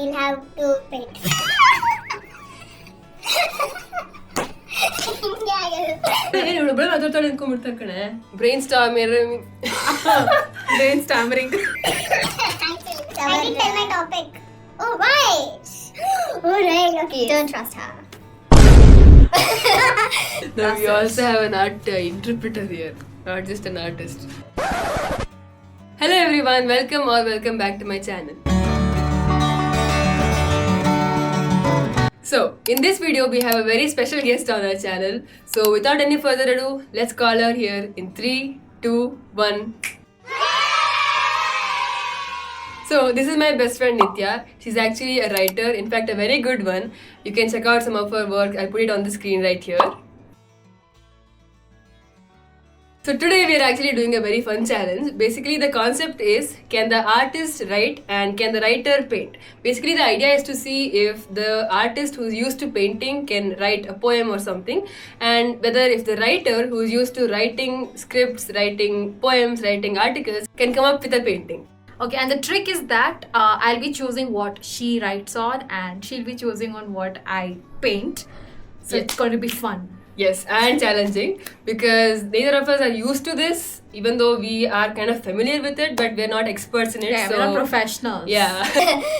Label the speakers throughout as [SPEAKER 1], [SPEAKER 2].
[SPEAKER 1] we'll have to paint.
[SPEAKER 2] ಇವಳು ಬರೀ ಮಾತಾಡ್ತಾಳೆ ಅನ್ಕೊಂಡ್ಬಿಡ್ತಾರೆ ಕಣೆ. Brain storming.
[SPEAKER 1] I didn't tell my topic. Oh, right. Oh, right. Okay. Don't trust her.
[SPEAKER 2] No, we also have an art interpreter here, not just an artist. Hello everyone, welcome back to my channel. So, in this video we have a very special guest on our channel. So, without any further ado, let's call her here in 3, 2, 1. So, this is my best friend Nitya. She's actually a writer, in fact a very good one. You can check out some of her work. I'll put it on the screen right here. So today we are actually doing a very fun challenge. Basically the concept is, can the artist write and can the writer paint? Basically the idea is to see if the artist who's used to painting can write a poem or something, and whether if the writer who's used to writing scripts, writing poems, writing articles can come up with a painting.
[SPEAKER 3] Okay, and the trick is that I'll be choosing what she writes on and she'll be choosing on what I paint. So
[SPEAKER 2] Yeah.
[SPEAKER 3] it's going to be fun.
[SPEAKER 2] Yes, and challenging because neither of us are used to this, even though we are kind of familiar with it, but we're not experts in it.
[SPEAKER 3] Yeah,
[SPEAKER 2] so
[SPEAKER 3] we're not professionals.
[SPEAKER 2] Yeah.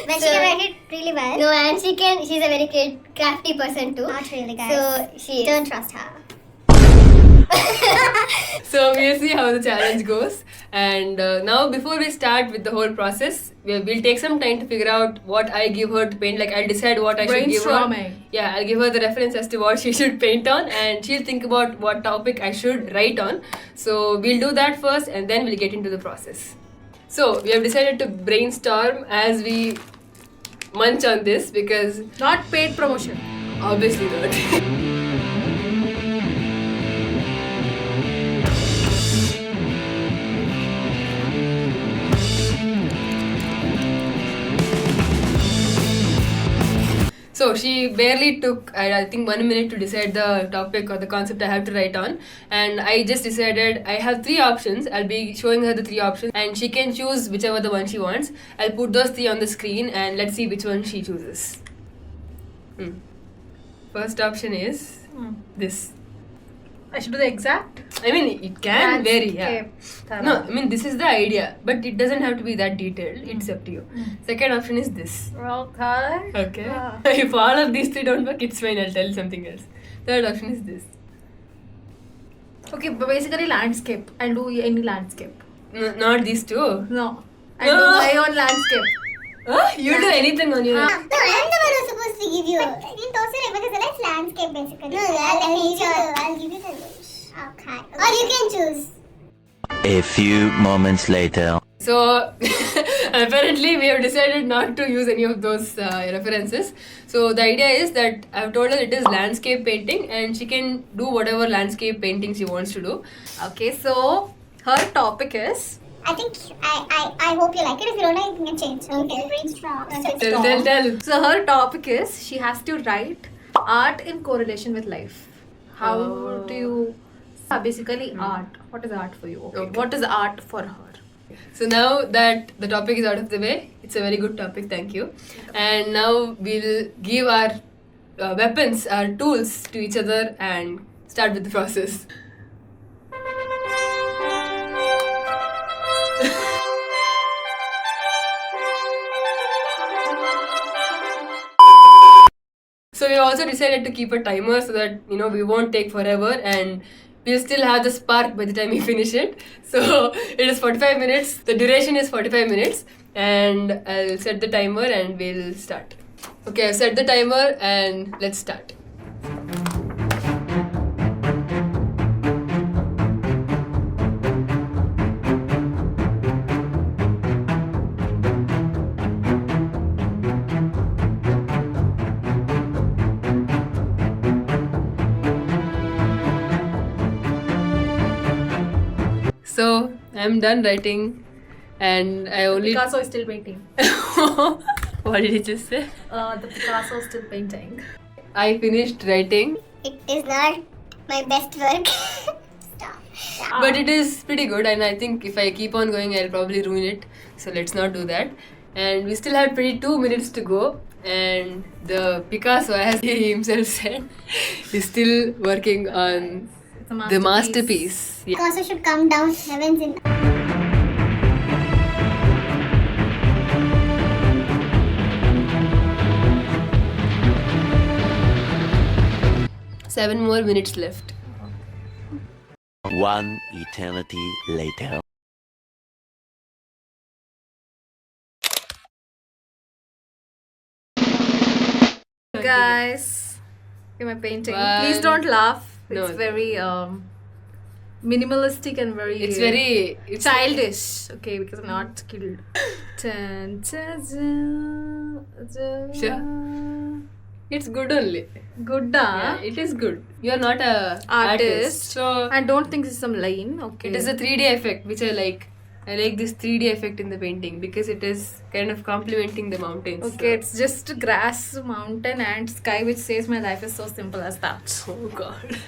[SPEAKER 1] But she can write it really well. No, and she's a very crafty person too. Not really, guys. So don't trust her.
[SPEAKER 2] So we'll see how the challenge goes. And now before we start with the whole process, we'll take some time to figure out what I give her to paint. Like I'll decide what I should give her.
[SPEAKER 3] Brainstorming.
[SPEAKER 2] Yeah, I'll give her the reference as to what she should paint on, and she'll think about what topic I should write on. So we'll do that first and then we'll get into the process. So we have decided to brainstorm as we munch on this because
[SPEAKER 3] Not paid promotion.
[SPEAKER 2] obviously not. So she barely took, I think, 1 minute to decide the topic or the concept I have to write on. And I just decided I have 3 options. I'll be showing her the 3 options and she can choose whichever the one she wants. I'll put those 3 on the screen and let's see which one she chooses. First option is this.
[SPEAKER 3] I should do the exact.
[SPEAKER 2] I mean, it can vary, yeah.
[SPEAKER 3] Landscape.
[SPEAKER 2] No, I mean, this is the idea, but it doesn't have to be that detailed. It's up to you. Second option is this.
[SPEAKER 3] Okay.
[SPEAKER 2] Okay. If all of these 3 don't work, it's fine. I'll tell something else. Third option is this.
[SPEAKER 3] Okay, but basically landscape. I'll do any landscape.
[SPEAKER 2] Not these 2.
[SPEAKER 3] No. I'll do my own landscape.
[SPEAKER 2] You do anything on your own.
[SPEAKER 1] No, I'm the one who's supposed to give you. But in Tosare, because it's landscape basically. No, I'll give you the wish. Okay. Or you can choose.
[SPEAKER 4] A few moments later.
[SPEAKER 2] So, apparently, we have decided not to use any of those references. So, the idea is that I've told her it is landscape painting and she can do whatever landscape painting she wants to do.
[SPEAKER 3] Okay, so her topic is
[SPEAKER 1] I think I hope you like it. If you don't like, you can change. Okay. Brainstorm.
[SPEAKER 2] Tell.
[SPEAKER 3] So her topic is she has to write art in correlation with life. How do you basically art? What is art for you? Okay.
[SPEAKER 2] Okay.
[SPEAKER 3] What is art for her?
[SPEAKER 2] So now that the topic is out of the way, it's a very good topic, thank you. And now we'll give our weapons, our tools to each other and start with the process. So we also decided to keep a timer so that we won't take forever and we'll still have the spark by the time we finish it. So it is 45 minutes. The duration is 45 minutes and I'll set the timer and we'll start. Okay, I've set the timer and let's start. So I'm done writing and I only...
[SPEAKER 3] Picasso is still painting.
[SPEAKER 2] What did he just say?
[SPEAKER 3] The Picasso is still painting.
[SPEAKER 2] I finished writing,
[SPEAKER 1] It is not my best work. Stop.
[SPEAKER 2] but it is pretty good and I think if I keep on going I'll probably ruin it. So let's not do that. and we still have 22 minutes to go. And the Picasso, as he himself said, is still working on
[SPEAKER 3] It's a
[SPEAKER 2] the masterpiece. Yeah.
[SPEAKER 1] Picasso should come down. Heaven's in.
[SPEAKER 2] 7 more minutes left.
[SPEAKER 4] One eternity later.
[SPEAKER 3] Guys, okay, my painting.
[SPEAKER 2] One.
[SPEAKER 3] Please don't laugh.
[SPEAKER 2] No.
[SPEAKER 3] It's very minimalistic and very.
[SPEAKER 2] It's
[SPEAKER 3] childish. Okay, because I'm not skilled. Dun, dun, dun, dun.
[SPEAKER 2] Sure. It's good only.
[SPEAKER 3] Good,
[SPEAKER 2] Yeah, it is good. You are not a artist, so
[SPEAKER 3] I don't think this is some line. Okay.
[SPEAKER 2] it is a 3D effect which I like. I like this 3D effect in the painting because it is kind of complementing the mountains.
[SPEAKER 3] Okay, it's just grass, mountain, and sky, which says my life is so simple as that.
[SPEAKER 2] So, oh god.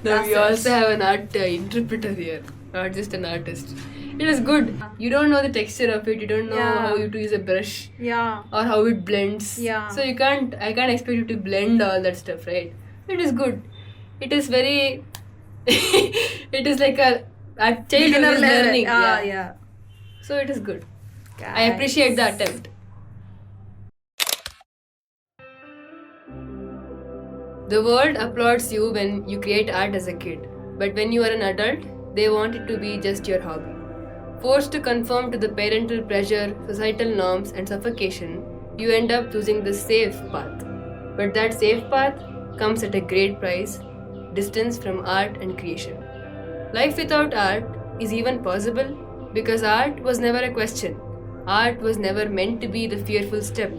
[SPEAKER 2] Now we also have an art interpreter here, not just an artist. It is good. You don't know the texture of it. You don't know
[SPEAKER 3] Yeah.
[SPEAKER 2] how you to use a brush
[SPEAKER 3] Yeah.
[SPEAKER 2] or how it blends.
[SPEAKER 3] Yeah.
[SPEAKER 2] So I can't expect you to blend all that stuff, right? It is good. It is very. It is like a child who
[SPEAKER 3] Beginner
[SPEAKER 2] is
[SPEAKER 3] level.
[SPEAKER 2] learning.
[SPEAKER 3] Yeah.
[SPEAKER 2] So it is good. I
[SPEAKER 3] Guys.
[SPEAKER 2] appreciate the attempt. The world applauds you when you create art as a kid, but when you are an adult, they want it to be just your hobby. Forced to conform to the parental pressure, societal norms, and suffocation, you end up choosing the safe path. But that safe path comes at a great price: distance from art and creation. Life without art is even possible because art was never a question. Art was never meant to be the fearful step.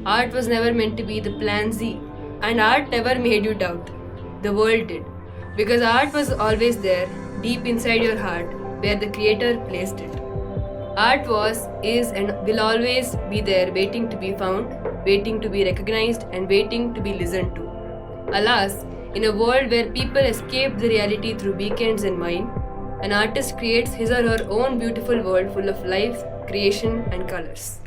[SPEAKER 2] Art was never meant to be the plan Z. And art never made you doubt. The world did. Because art was always there, deep inside your heart, where the creator placed it. Art was, is, and will always be there, waiting to be found, waiting to be recognized, and waiting to be listened to. Alas, in a world where people escape the reality through weekends and wine, an artist creates his or her own beautiful world full of life, creation, and colors.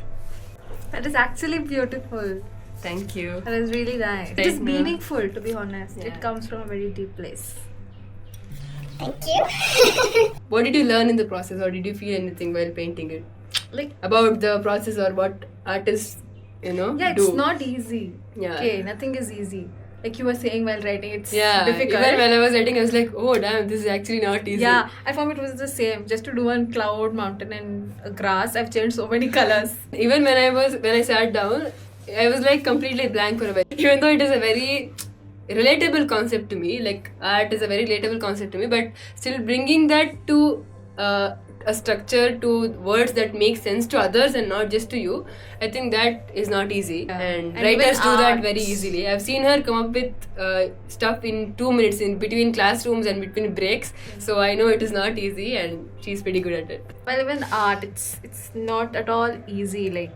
[SPEAKER 3] That is actually beautiful.
[SPEAKER 2] Thank you.
[SPEAKER 3] That is really nice. It
[SPEAKER 2] Thank
[SPEAKER 3] is
[SPEAKER 2] you.
[SPEAKER 3] meaningful, to be honest.
[SPEAKER 2] Yeah.
[SPEAKER 3] It comes from a very deep place.
[SPEAKER 1] Thank you.
[SPEAKER 2] What did you learn in the process, or did you feel anything while painting it?
[SPEAKER 3] Like,
[SPEAKER 2] About the process or what artists,
[SPEAKER 3] yeah,
[SPEAKER 2] do?
[SPEAKER 3] it's not easy.
[SPEAKER 2] Yeah.
[SPEAKER 3] Okay, nothing is easy. Like you were saying while writing, it's
[SPEAKER 2] Yeah,
[SPEAKER 3] difficult.
[SPEAKER 2] even when I was writing, I was like, oh damn, this is actually not easy.
[SPEAKER 3] Yeah, I found it was the same. Just to do one cloud, mountain, and grass, I've changed so many colors.
[SPEAKER 2] Even when I sat down, I was like completely blank for a while. Even though it is a very relatable concept to me, like art is a very relatable concept to me, but still bringing that to a structure, to words that make sense to others and not just to you, I think that is not easy.
[SPEAKER 3] Yeah.
[SPEAKER 2] And
[SPEAKER 3] And
[SPEAKER 2] writers
[SPEAKER 3] even
[SPEAKER 2] do that
[SPEAKER 3] art.
[SPEAKER 2] very easily. I've seen her come up with stuff in 2 minutes in between classrooms and between breaks. So I know it is not easy, and she's pretty good at it.
[SPEAKER 3] Well, even art, it's not at all easy. Like,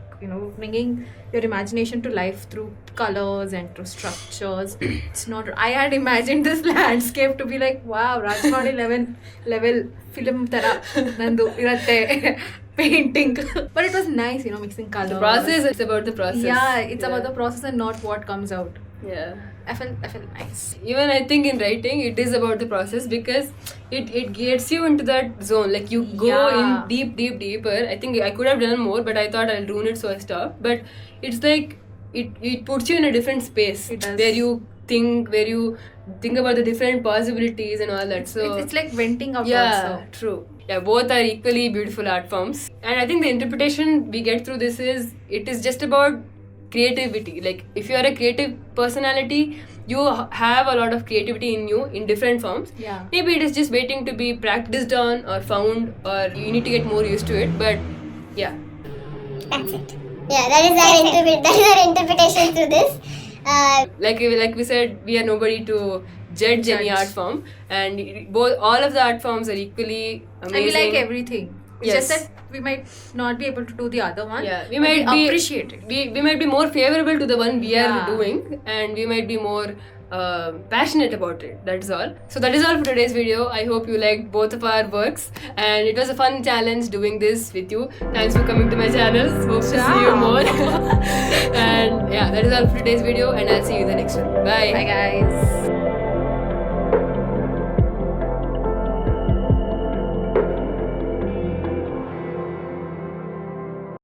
[SPEAKER 3] bringing your imagination to life through colors and through structures. It's not. I had imagined this landscape to be like, wow, Rajmani level film tara nandu iratte painting. But it was nice, mixing colors.
[SPEAKER 2] The process, it's about the process.
[SPEAKER 3] Yeah, it's about the process and not what comes out.
[SPEAKER 2] Yeah.
[SPEAKER 3] I felt nice.
[SPEAKER 2] Even I think in writing it is about the process because it gets you into that zone. Like you go
[SPEAKER 3] Yeah.
[SPEAKER 2] in deeper. I think I could have done more, but I thought I'll ruin it, so I stopped. But it's like it puts you in a different space
[SPEAKER 3] It does.
[SPEAKER 2] where you think about the different possibilities and all that. So
[SPEAKER 3] It's like venting out
[SPEAKER 2] yeah,
[SPEAKER 3] also.
[SPEAKER 2] true. Yeah, both are equally beautiful art forms. And I think the interpretation we get through this is, it is just about creativity. Like if you are a creative personality, you have a lot of creativity in you in different forms.
[SPEAKER 3] Yeah.
[SPEAKER 2] Maybe it is just waiting to be practiced on or found, or you need to get more used to it. But yeah.
[SPEAKER 1] That's it. Yeah, that is our interpretation to this.
[SPEAKER 2] Like we said, we are nobody to judge any
[SPEAKER 3] Judge.
[SPEAKER 2] art form, and all of the art forms are equally amazing.
[SPEAKER 3] And we like everything. It's
[SPEAKER 2] Yes.
[SPEAKER 3] just that we might not be able to do the other one.
[SPEAKER 2] Yeah, we
[SPEAKER 3] but
[SPEAKER 2] might be
[SPEAKER 3] appreciate it.
[SPEAKER 2] We might be more favorable to the one we
[SPEAKER 3] Yeah.
[SPEAKER 2] are doing, and we might be more passionate about it. That's all. So that is all for today's video. I hope you liked both of our works, and it was a fun challenge doing this with you. Thanks for coming to my channel. Hope to see you more. And yeah, that is all for today's video, and I'll see you in the next one. Bye.
[SPEAKER 3] Bye guys.